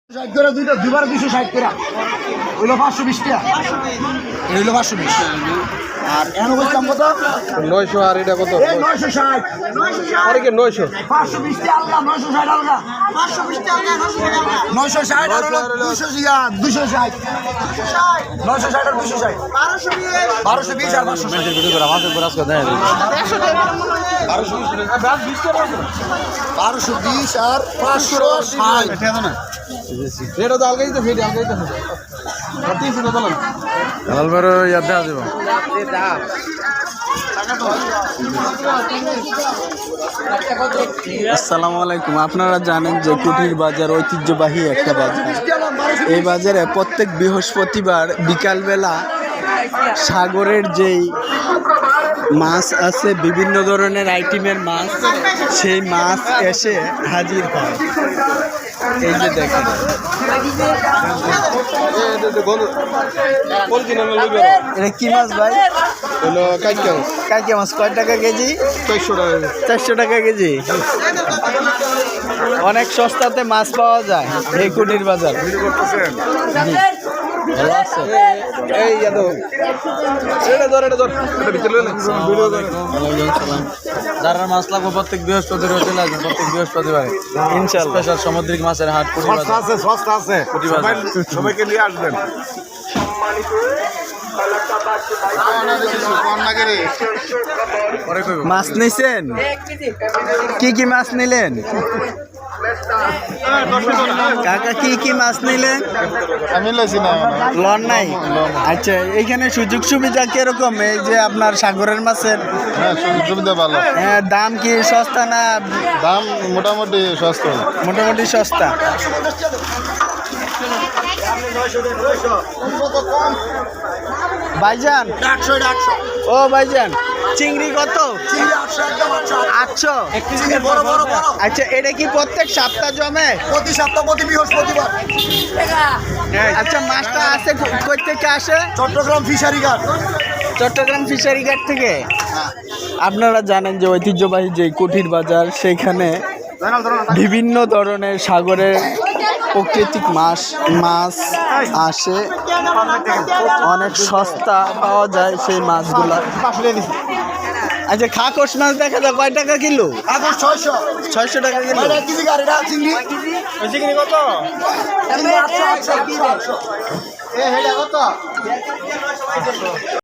60 করে দুইটা দুবার 260 করে হইলো 520 টাকা হইলো 520 আর এনো বলতাম কত 900 আর এটা কত এই 960 আরে কি 900 520 টাকা আলগা 960 আলগা 520 টাকা 960 আর হলো 200 ইয়া 260 960 আর 260 1220 আর 520 মেজর ভিডিও করে আমাদের পুরো আজকে দেয় 1220 আর 560 এটা না এটা তো আলগাই তো ফেডি আলগাই তো তিন শুনে বলেন আলবারো ইয়াদ দেওয়া যাবে আসসালামু আলাইকুম। আপনারা জানেন যে কুঠির বাজার ঐতিহ্যবাহী একটা বাজার। এই বাজারে প্রত্যেক বৃহস্পতিবার বিকালবেলা সাগরের যেই মাছ আছে, বিভিন্ন ধরনের আইটেমের মাছ, সেই মাছ এসে হাজির হয়। এই যে দেখেন, এটা কি মাছ ভাই? হলো কাইকা কাইকে মাছ কয় টাকা কেজি? 400 টাকা কেজি। অনেক সস্তাতে মাছ পাওয়া যায় এই কুঠির বাজার। জি, ভালো আছে। এই ইয়াদো এটা ধর এটা ভিতরে লইলেন ভিডিও ধর যারা মাছ লাগবে প্রত্যেক বৃহস্পতিবার চলে আসবেন, প্রত্যেক বৃহস্পতিবার ইনশাআল্লাহ। স্পেশাল সামুদ্রিক মাছের হাট কুঠির বাজার। সস্তা আছে সবাইকে নিয়ে আসবেন মাছ নিছেন? কি কি মাছ নিলেন কাকা? কি কি মাছ নিলেন? আমি লইছি না লন নাই? আচ্ছা, এইখানে সুযোগ সুবিধা কিরকম? এই যে আপনার সাগরের মাছের হ্যাঁ সুবিধা ভালো দাম কি সস্তা না? দাম মোটামুটি সস্তা মোটামুটি সস্তা। ভাইজান, ও ভাইজান, চিংড়ি কত? 800। আচ্ছা, এটা কি প্রত্যেক সপ্তাহ জমে? প্রতি সপ্তাহ প্রতি বৃহস্পতিবার আচ্ছা, মাছটা আছে কই থেকে আসে? চট্টগ্রাম ফিশারি ঘাট। চট্টগ্রাম ফিশারি ঘাট থেকে। আপনারা জানেন যে ঐতিহ্যবাহী যে কুঠির বাজার, সেখানে বিভিন্ন ধরনের সাগরের প্রাকৃতিক মাছ আসে, অনেক সস্তা পাওয়া যায় সেই মাছগুলা। আচ্ছা, খাকস মাছ দেখা যায় কয় টাকা কিলো? 600 টাকা কিলো। চিংড়ি কত? 800